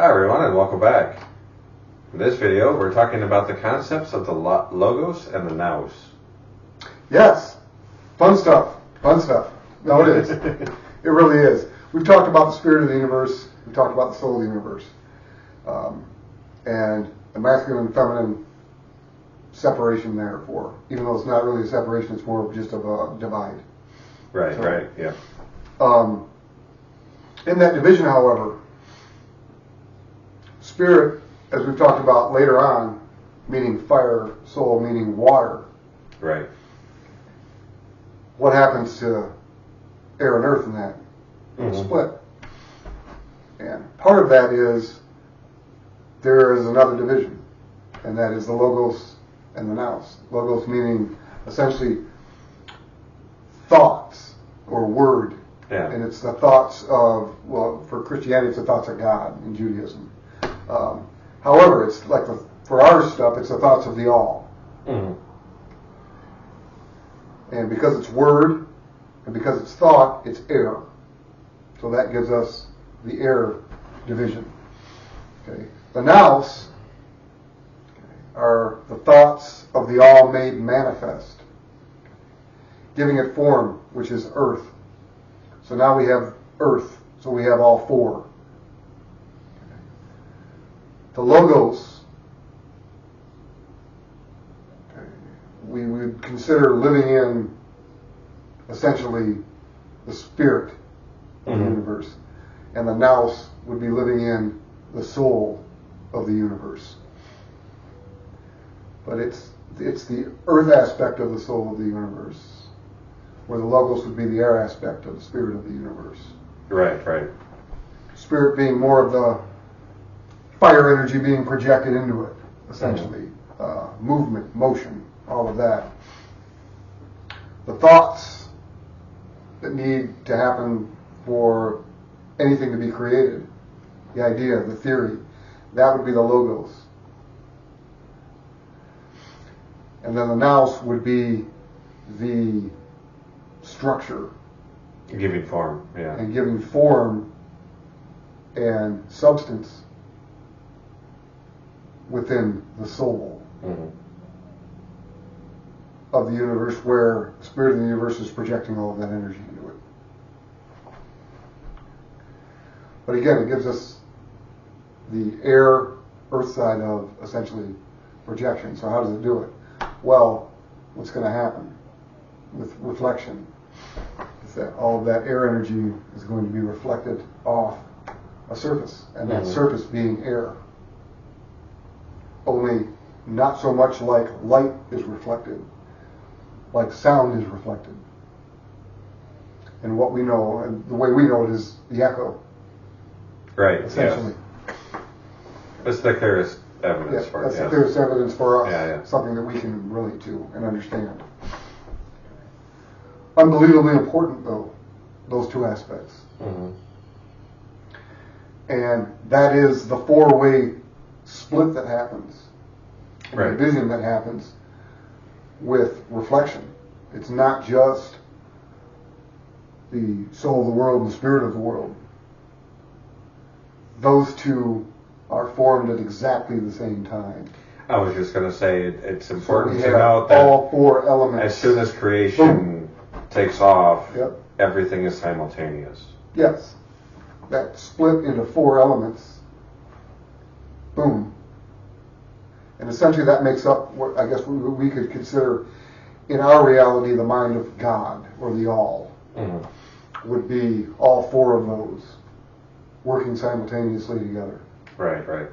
Hi everyone and welcome back. In this video we're talking about the concepts of the Logos and the Nous. Yes. Fun stuff. Fun stuff. No, it is. It really is. We've talked about the spirit of the universe. We've talked about the soul of the universe. And the masculine and feminine separation therefore. Even though it's not really a separation, it's more of just of a divide. Right, So, right, yeah. In that division, however, spirit, as we've talked about later on, meaning fire, soul meaning water. Right. What happens to air and earth in that split? And part of that is there is another division, and that is the Logos and the Nous. Logos meaning essentially thoughts or word. Yeah. And it's the thoughts of, well, for Christianity, it's the thoughts of God. In Judaism. However, it's like for our stuff, it's the thoughts of the all. Mm-hmm. And because it's word, and because it's thought, it's air. So that gives us the air division. Okay. The Nous are the thoughts of the all made manifest, giving it form, which is earth. So now we have earth, so we have all four. The Logos, we would consider living in essentially the spirit of the universe. And the Nous would be living in the soul of the universe. But it's the earth aspect of the soul of the universe, where the Logos would be the air aspect of the spirit of the universe. Right, right. Spirit being more of the fire energy being projected into it, essentially. Movement, motion, all of that. The thoughts that need to happen for anything to be created, the idea, the theory, that would be the Logos. And then the Nous would be the structure. Giving form, yeah. And giving form and substance within the soul of the universe, where the spirit of the universe is projecting all of that energy into it. But again, it gives us the air, earth side of essentially projection. So how does it do it? Well, what's going to happen with reflection is that all of that air energy is going to be reflected off a surface, and that surface being air. Only not so much like light is reflected, like sound is reflected. And what we know, and the way we know it, is the echo. Right, essentially. Yes. That's the clearest evidence for it. That's the clearest evidence for us. Yeah. Something that we can relate to and understand. Unbelievably important, though, those two aspects. And that is the four-way split that happens, right. The division that happens with reflection. It's not just the soul of the world and the spirit of the world. Those two are formed at exactly the same time. I was just going to say it's important so to note that all four elements. As soon as creation takes off, yep. Everything is simultaneous. Yes. That split into four elements, boom. And essentially that makes up what I guess we could consider in our reality the mind of God, or the all, would be all four of those working simultaneously together. Right, right.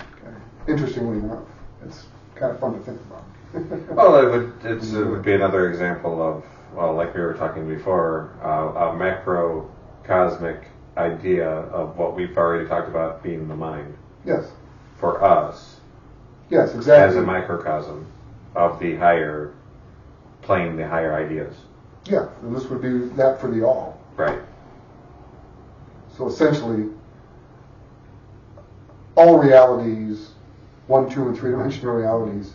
Okay. Interestingly enough, it's kind of fun to think about. Well, it would be another example of, well, like we were talking before, a macrocosmic idea of what we've already talked about being the mind. Yes. For us. Yes, exactly. As a microcosm of the higher, playing the higher ideas. Yeah, and this would be that for the all. Right. So essentially, all realities, 1, 2, and 3-dimensional realities,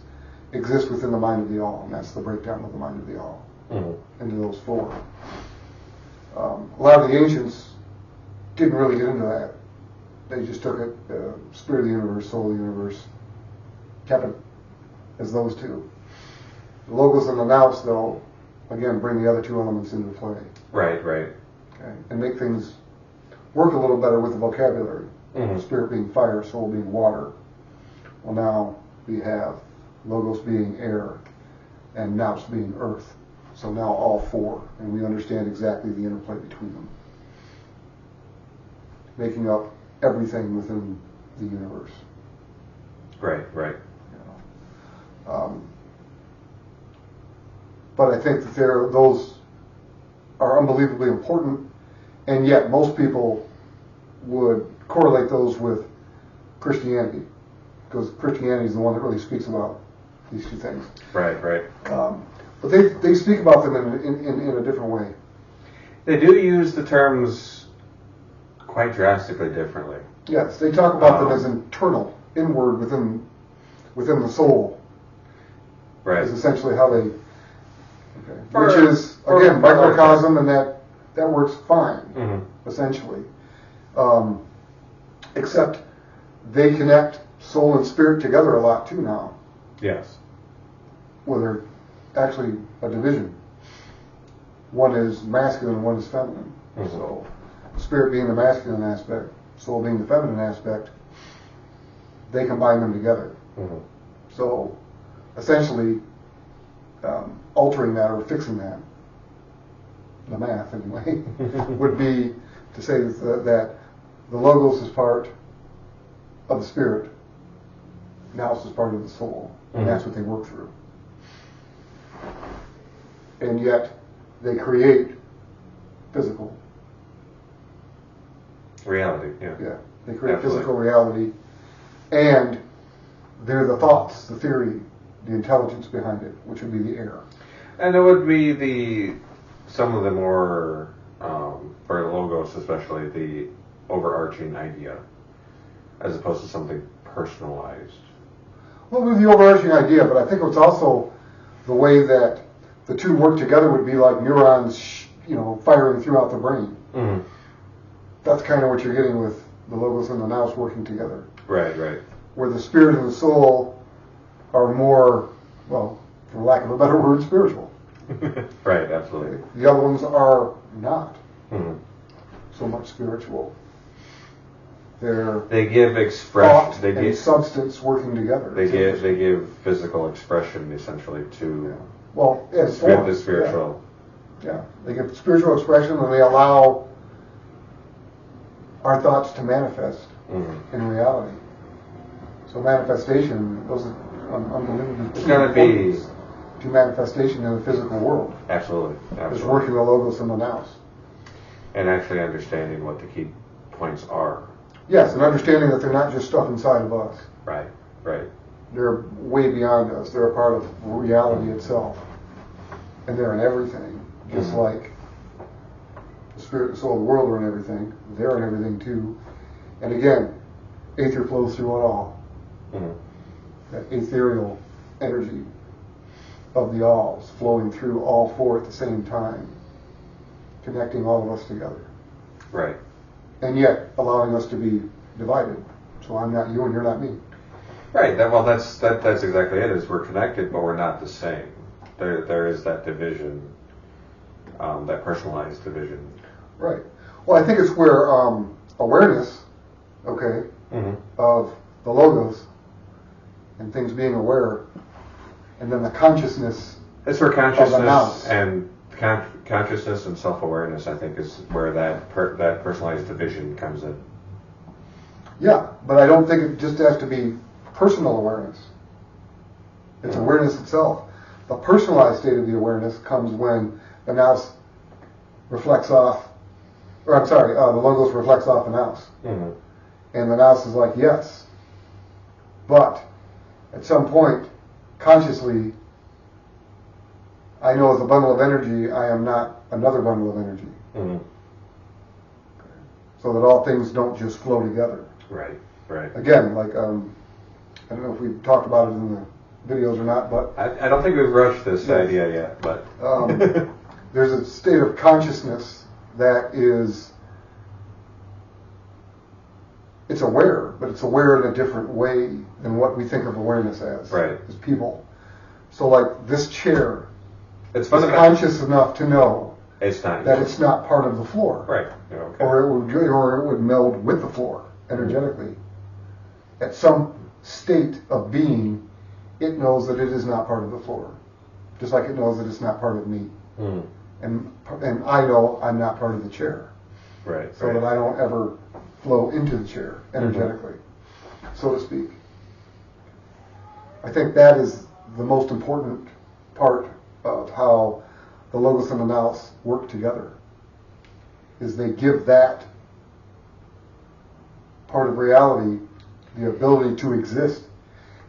exist within the mind of the all, and that's the breakdown of the mind of the all into those four. A lot of the ancients didn't really get into that. they just took it, spirit of the universe, soul of the universe, kept it as those two. The logos and the nous, though, again, bring the other two elements into play. Right, right. Okay, and make things work a little better with the vocabulary. Mm-hmm. Spirit being fire, soul being water. Well, now we have logos being air and nous being earth. So now all four, and we understand exactly the interplay between them, making up everything within the universe. Right, right. But I think that those are unbelievably important, and yet most people would correlate those with Christianity, because Christianity is the one that really speaks about these two things. Right, right. But they speak about them in a different way. They do use the terms quite drastically differently. Yes, they talk about them as internal, inward within the soul. Right. Is essentially how they. Okay. Which is again microcosm, and that works fine, mm-hmm. essentially. Except they connect soul and spirit together a lot too now. Yes. Well, they're actually a division. One is masculine, one is feminine. Mm-hmm. So, spirit being the masculine aspect, soul being the feminine aspect, they combine them together. Mm-hmm. So, essentially, altering that or fixing that, the math anyway, would be to say that the logos is part of the spirit, nous is part of the soul, and that's what they work through. And yet, they create physical reality. Yeah. Yeah, they create Absolutely. physical reality, and they're the thoughts, the theory, the intelligence behind it, which would be the air. And it would be some of the more, for logos especially, the overarching idea, as opposed to something personalized. Well, with the overarching idea, but I think it's also the way that the two work together would be like neurons, firing throughout the brain. Mm-hmm. That's kind of what you're getting with the logos and the nous working together. Right, right. Where the spirit and the soul are more, well, for lack of a better word, spiritual. Right, absolutely. The other ones are not Mm-hmm. so much spiritual. They give thought expression. and substance working together. They give physical expression essentially to well, it's the spiritual. Yeah, they give spiritual expression, and they allow our thoughts to manifest in reality. So manifestation, those are unbelievably It's going to be to manifestation in the physical world. Absolutely. It's working the logos and the nous. And actually understanding what the key points are. Yes, and understanding that they're not just stuff inside of us. Right, right. They're way beyond us. They're a part of reality itself. And they're in everything. Just like the spirit and soul of the world are in everything. They're in everything too. And again, ether flows through it all. Mm-hmm. That ethereal energy of the alls flowing through all four at the same time, connecting all of us together. Right. And yet allowing us to be divided. So I'm not you and you're not me. Right. That's exactly it. Is we're connected, but we're not the same. There is that division, that personalized division. Right. Well, I think it's where awareness, of the logos and things being aware, and then the consciousness. It's where of the consciousness nous. and consciousness and self-awareness, I think, is where that personalized division comes in. Yeah, but I don't think it just has to be personal awareness. It's awareness itself. The personalized state of the awareness comes when the nous reflects off, the logos reflects off the nous. Mm-hmm. And the nous is like, yes. But at some point, consciously, I know as a bundle of energy, I am not another bundle of energy. Mm-hmm. So that all things don't just flow together. Right, right. Again, like, I don't know if we've talked about it in the videos or not, but I don't think we've rushed this idea yet, but there's a state of consciousness that is it's aware, but it's aware in a different way than what we think of awareness as people. So like this chair It's is fundamental. conscious enough to know It's not. that it's not part of the floor. Right. Yeah, okay. Or it would meld with the floor energetically. At some state of being, it knows that it is not part of the floor. Just like it knows that it's not part of me. Mm. And I know I'm not part of the chair. Right. So that I don't ever flow into the chair energetically, so to speak. I think that is the most important part of how the Logos and the Nous work together, is they give that part of reality the ability to exist.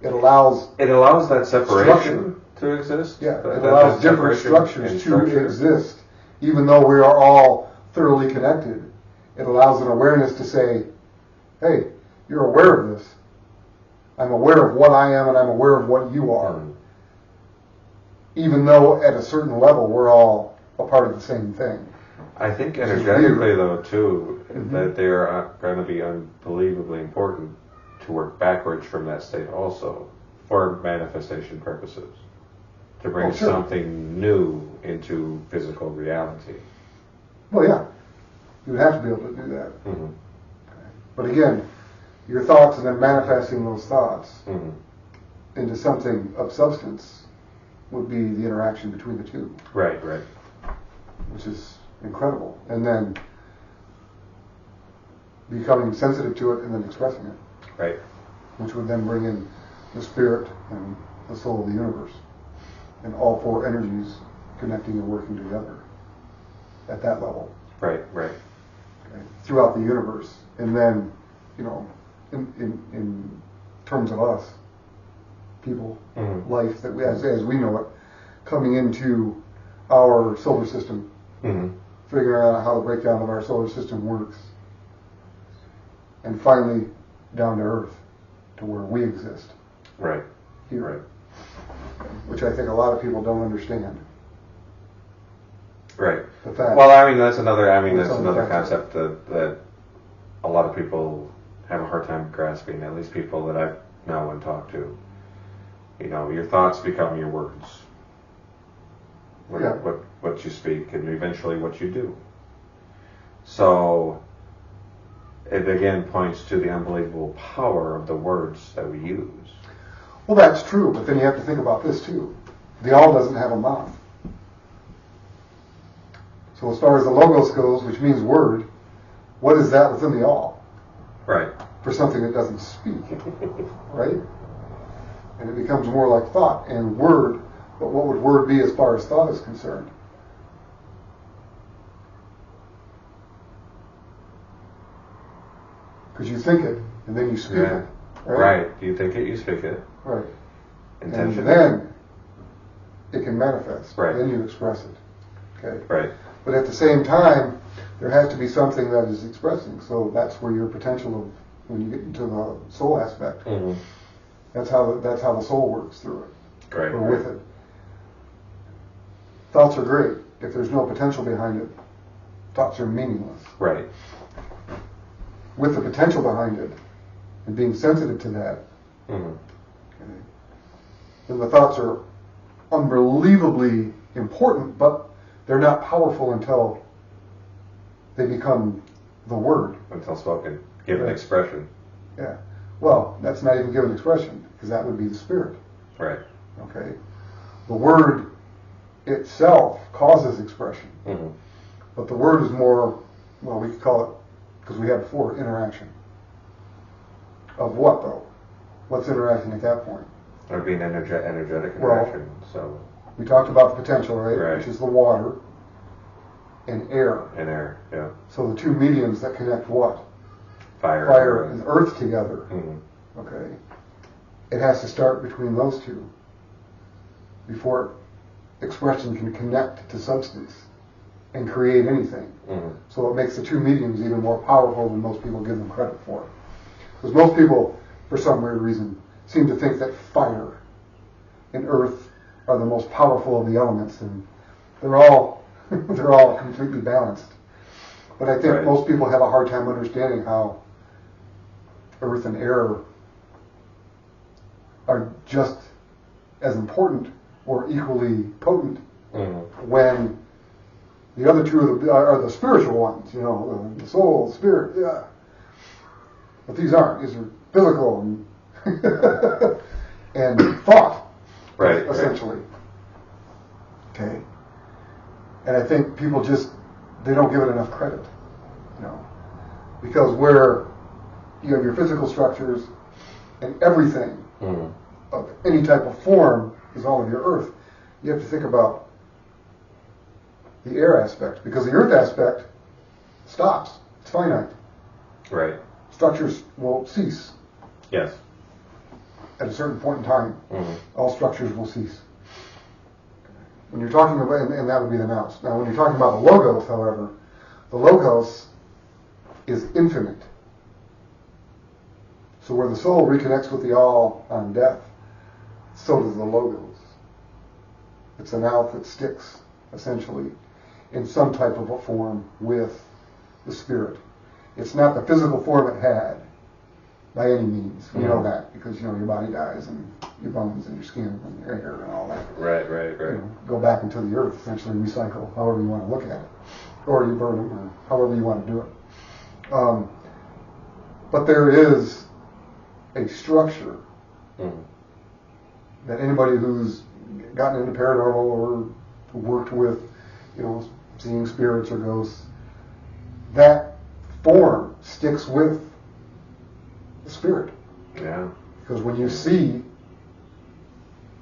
It allows that separation to exist. Yeah, it That allows different separation structures in to structure. exist, even though we are all thoroughly connected. It allows an awareness to say, hey, you're aware of this. I'm aware of what I am and I'm aware of what you are. Mm. Even though at a certain level we're all a part of the same thing. I think Which is energetically, weird. though, too, Mhm. that they are going to be unbelievably important to work backwards from that state also, for manifestation purposes, to bring Oh, sure. something new into physical reality. Well, yeah, you would have to be able to do that. Mm-hmm. But again, your thoughts and then manifesting those thoughts Mm-hmm. into something of substance would be the interaction between the two. Right. Which is incredible. And then becoming sensitive to it and then expressing it, Right. which would then bring in the spirit and the soul of the universe and all four energies connecting and working together at that level, Right. okay, throughout the universe. And then, in terms of us, people, Mm-hmm. life that we, as we know it, coming into our solar system, Mm-hmm. figuring out how the breakdown of our solar system works, and finally down to Earth, to where we exist Right. here, Right. which I think a lot of people don't understand. Right. The fact. Well, that's another It's on the fact. concept that a lot of people have a hard time grasping. At least people that I know and talk to. Your thoughts become your words. Yeah. What you speak, and eventually what you do. So it again points to the unbelievable power of the words that we use. Well, that's true, but then you have to think about this too. The all doesn't have a mouth. So as far as the Logos goes, which means word, what is that within the all? Right. For something that doesn't speak, right? And it becomes more like thought and word, but what would word be as far as thought is concerned? Because you think it, and then you speak Yeah. it. Right. You think it, you speak it. Right. Intention. And then it can manifest. Right. Then you express it. Okay. Right. But at the same time, there has to be something that is expressing. So that's where your potential of, when you get into the soul aspect, Mm-hmm. that's how the soul works through it, Right. or with it. Thoughts are great. If there's no potential behind it, thoughts are meaningless. Right. With the potential behind it, and being sensitive to that, Mm-hmm. okay, then the thoughts are unbelievably important, but they're not powerful until they become the word. Until spoken, given Right. expression. Yeah. Well, that's not even given expression, because that would be the spirit. Right. Okay. The word itself causes expression, Mm-hmm. but the word is more, well, we could call it, because we had before, interaction. Of what, though? What's interacting at that point? Or being energetic Well, interaction. So We talked about the potential, right? Right. Which is the water and air. and air. Yeah. So the two mediums that connect what? Fire. Fire and earth together. Mm-hmm. Okay. It has to start between those two before expression can connect to substance and create anything. Mm-hmm. So it makes the two mediums even more powerful than most people give them credit for. Because most people, for some weird reason, seem to think that fire and earth are the most powerful of the elements, and they're all they're all completely balanced. But I think Right. most people have a hard time understanding how earth and air are just as important or equally potent when the other two are the spiritual ones, the soul, the spirit, yeah. But these aren't. These are physical and thought, right, essentially. Okay. And I think people they don't give it enough credit, because where you have your physical structures and everything of any type of form is all of your earth, you have to think about the air aspect, because the earth aspect stops. It's finite. Right. Structures will cease. Yes. At a certain point in time, all structures will cease. When you're talking about, and that would be the nous. Now, when you're talking about the logos, however, the logos is infinite. So where the soul reconnects with the all on death, so does the logos. It's an out that sticks, essentially, in some type of a form with the spirit. It's not the physical form it had, by any means. We know that, because, your body dies, and your bones and your skin and your hair and all that. Right. Go back into the earth, essentially recycle, however you want to look at it. Or you burn them, or however you want to do it. But there is a structure that anybody who's gotten into paranormal or worked with, seeing spirits or ghosts, that form sticks with the spirit. Yeah. Because when you see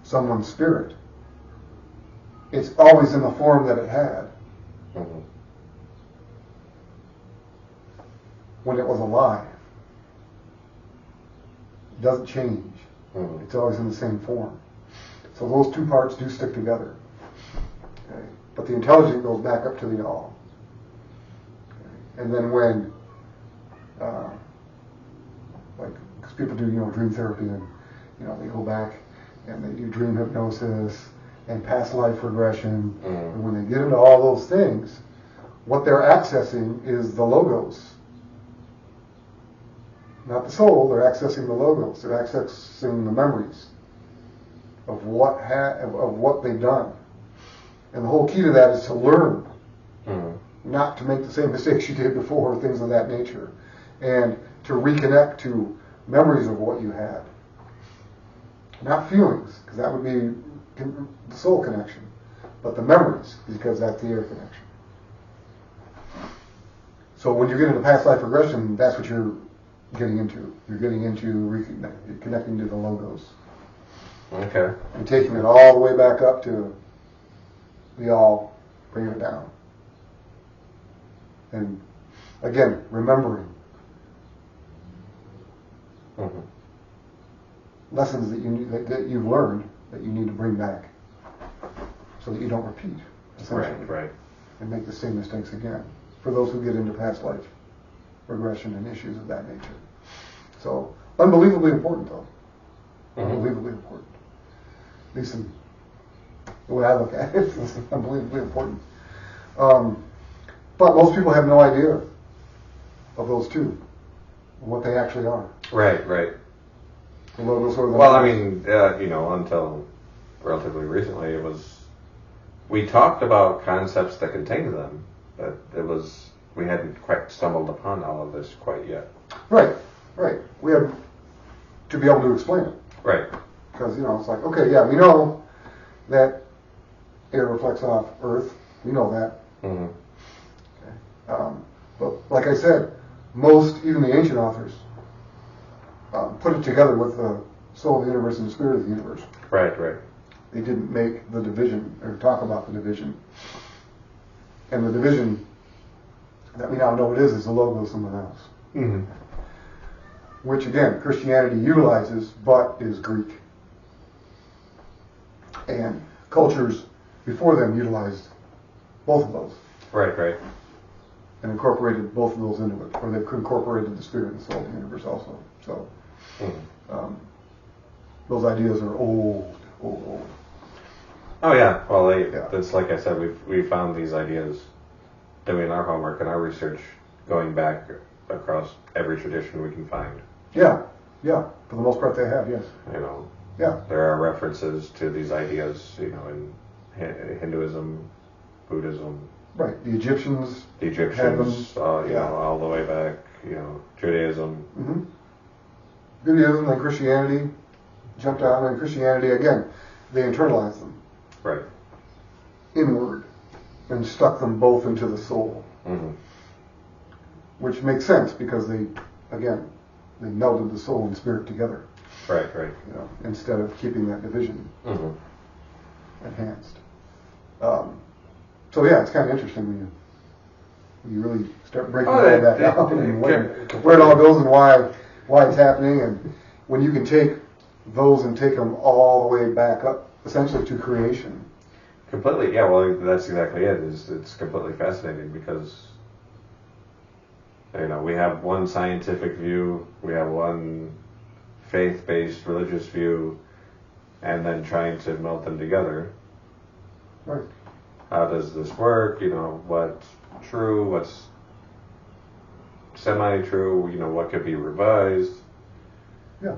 someone's spirit, it's always in the form that it had when it was alive. It doesn't change. It's always in the same form. So those two parts do stick together. Okay? But the intelligence goes back up to the all. Okay? And then when, because people do, dream therapy, and, they go back and they do dream hypnosis and past life regression. And when they get into all those things, what they're accessing is the logos. Not the soul, they're accessing the logos. They're accessing the memories of what they've done. And the whole key to that is to learn, not to make the same mistakes you did before, or things of that nature, and to reconnect to memories of what you had. Not feelings, because that would be the soul connection, but the memories, because that's the air connection. So when you get into past life regression, that's what you're getting into. You're getting into connecting to the logos. Okay. And taking it all the way back up to the all, bringing it down. And again, remembering lessons that you've learned that you need to bring back, so that you don't repeat, essentially. Right. And make the same mistakes again. For those who get into past life regression and issues of that nature. So, unbelievably important, though. Unbelievably important. At least in the way I look at it, it's unbelievably important. But most people have no idea of those two, what they actually are. Right. The logos or the Well, I mean, until relatively recently, we talked about concepts that contained them, but we hadn't quite stumbled upon all of this quite yet. Right. We have to be able to explain it. Right. Because, it's like, okay, yeah, we know that air reflects off Earth. We know that. Okay. But like I said, even the ancient authors, put it together with the soul of the universe and the spirit of the universe. Right. They didn't make the division, or talk about the division. And the division that we now know it is the logos and the nous. Which, again, Christianity utilizes, but is Greek. And cultures before them utilized both of those. Right. And incorporated both of those into it. Or they've incorporated the spirit and soul of the universe also. So, those ideas are old. Oh yeah. Well, it's like I said, we found these ideas doing our homework and our research, going back across every tradition we can find. Yeah, yeah. For the most part, they have. Yes. You know, Yeah. there are references to these ideas, you know, in Hinduism, Buddhism, Right. The Egyptians. the Egyptians, you Yeah. know, all the way back, you know, Judaism. Mm-hmm. Judaism and Christianity jumped on, and Christianity again, they internalized them Right. inward and stuck them both into the soul, Mm-hmm. which makes sense because they melded the soul and spirit together, Right, right. you know, instead of keeping that division Mm-hmm. enhanced. So yeah, it's kind of interesting when you really start breaking all that down and where it all goes and why it's happening, and when you can take those and take them all the way back up, essentially to creation. Completely, yeah. Well, that's exactly it. It's completely fascinating because, you know, we have one scientific view, we have one faith-based religious view, and then trying to melt them together. Right. How does this work? You know, what's true? What's semi-true? You know, what could be revised? Yeah.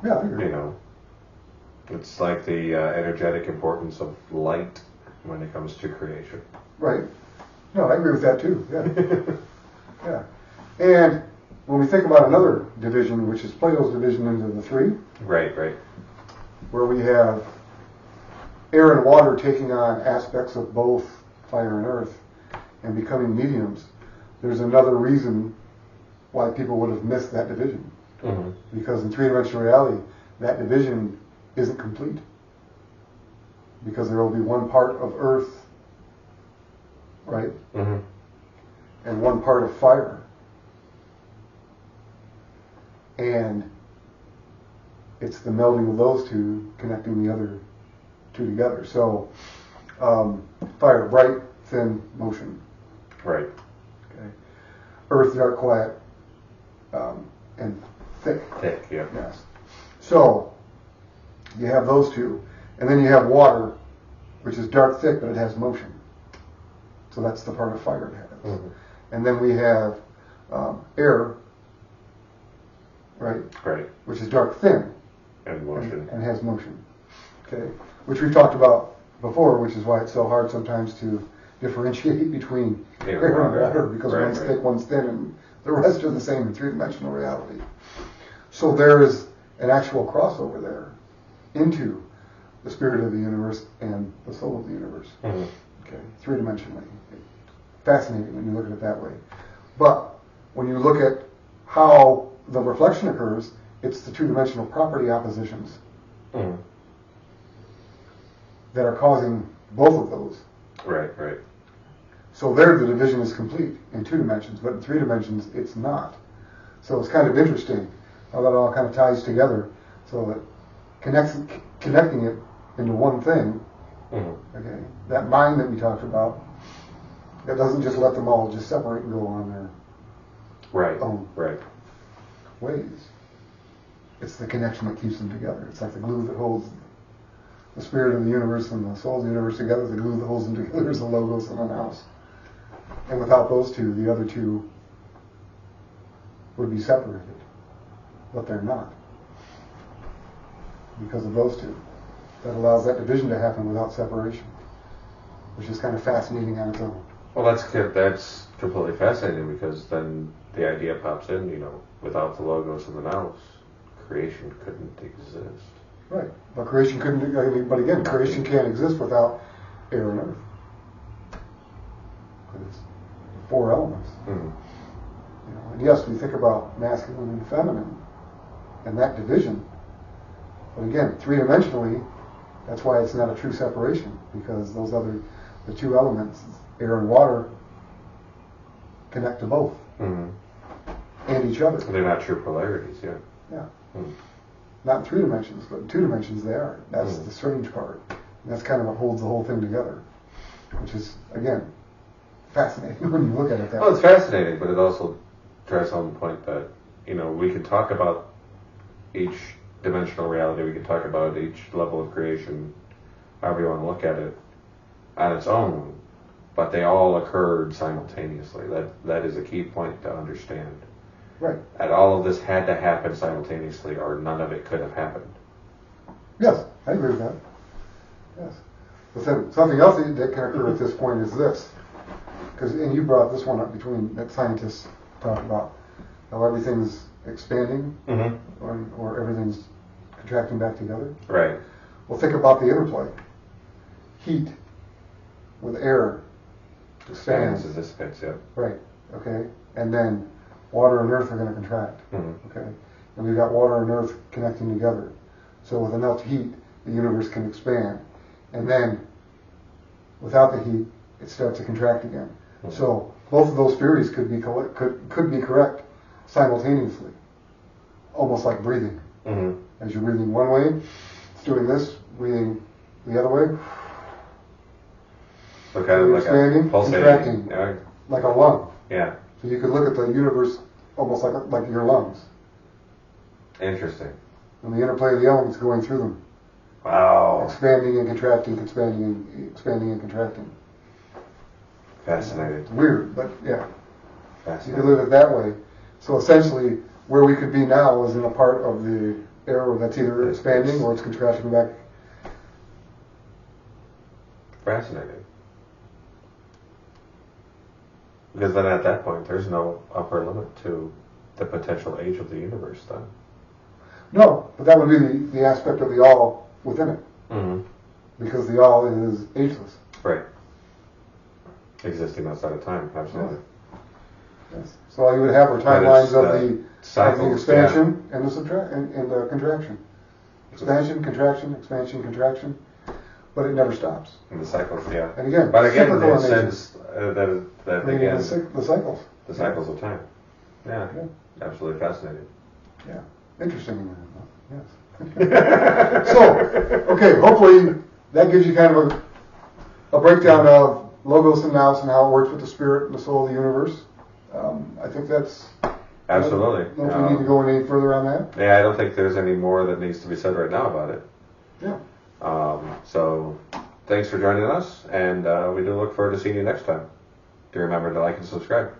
Yeah, I agree. You know, it's like the energetic importance of light when it comes to creation. Right. No, I agree with that too. Yeah. Yeah. And when we think about another division, which is Plato's division into the three, Right, right. where we have air and water taking on aspects of both fire and earth and becoming mediums, there's another reason why people would have missed that division. Mm-hmm. Because in three-dimensional reality, that division isn't complete. Because there will be one part of earth, right? Mm-hmm. And one part of fire. And it's the melding of those two connecting the other two together. So, fire, bright, thin, motion. Right. Okay. Earth, dark, quiet, and thick. Thick, yeah. Yes. So, you have those two. And then you have water, which is dark, thick, but it has motion. So that's the part of fire it has. Mm-hmm. And then we have air, right? Right. Which is dark, thin, And motion. and has motion. Okay. Which we've talked about before, which is why it's so hard sometimes to differentiate between air and water, because one's thick, one's thin, and the rest are the same in three-dimensional reality. So there is an actual crossover there into the spirit of the universe and the soul of the universe. Mm-hmm. Okay, three-dimensionally. Fascinating when you look at it that way. But when you look at how the reflection occurs, it's the two-dimensional property oppositions Mm-hmm. that are causing both of those. Right, right. So there the division is complete in two dimensions, but in three dimensions it's not. So it's kind of interesting how that all kind of ties together, so that connecting it into one thing. Mm-hmm. Okay, that mind that we talked about, that doesn't just let them all just separate and go on their Right, own right. ways. It's the connection that keeps them together. It's like the glue that holds the spirit of the universe and the soul of the universe together. The glue that holds them together is the logos and the nous. And without those two, the other two would be separated. But they're not. Because of those two. That allows that division to happen without separation. Which is kind of fascinating on its own. Well, that's completely fascinating because then the idea pops in, you know, without the logos and the nous, creation couldn't exist. Right. But creation couldn't, but again, creation can't exist without air and earth. Because it's four elements. Mm-hmm. You know, and yes, we think about masculine and feminine and that division. But again, three-dimensionally, that's why it's not a true separation, because the two elements, air and water, connect to both. Mm-hmm. And each other. They're not true polarities, yeah. Yeah. Mm. Not in three dimensions, but in two dimensions they are. That's the strange part. And that's kind of what holds the whole thing together. Which is, again, fascinating when you look at it that way. Well, it's fascinating, but it also drives home the point that, you know, we can talk about each dimensional reality, we can talk about each level of creation, however you want to look at it, on its own, but they all occurred simultaneously. That is a key point to understand. Right. And all of this had to happen simultaneously, or none of it could have happened. Yes, I agree with that. Yes. But then something else that can occur at this point is this. And you brought this one up between that scientists talk about how everything's expanding or everything's contracting back together. Right. Well, think about the interplay. Heat with air expands. And dissipates, yeah. Right. Okay. And then water and earth are going to contract. Okay. And we've got water and earth connecting together. So with enough heat, the universe can expand. And then without the heat, it starts to contract again. So both of those theories could be correct simultaneously, almost like breathing. As you're breathing one way, it's doing this. Breathing the other way, so kind of like expanding, contracting, like a lung. Yeah. So you could look at the universe almost like your lungs. Interesting. And the interplay of the elements going through them. Wow. Expanding and contracting, expanding and contracting. Fascinating. It's weird, but yeah. You Fascinating. could live it that way. So essentially, where we could be now is in a part of the air that's either expanding or it's contracting back. Fascinating. Because then at that point, there's no upper limit to the potential age of the universe then. No, but that would be the aspect of the all within it. Because the all is ageless. Right. Existing outside of time, absolutely. Yes. So all you would have are timelines of the expansion and the contraction. Expansion, contraction, expansion, contraction. But it never stops. And the cycles, yeah. And again, but again, cyclical in a sense, that again, the cycles. The cycles of time. Yeah. Absolutely fascinating. Yeah. Interesting. Yes. So, okay, hopefully that gives you kind of a breakdown of Logos and Nous and how it works with the spirit and the soul of the universe. I think that's... Absolutely. I don't know if we need to go any further on that. Yeah, I don't think there's any more that needs to be said right now about it. Yeah. So, thanks for joining us, and we do look forward to seeing you next time. Do remember to like and subscribe.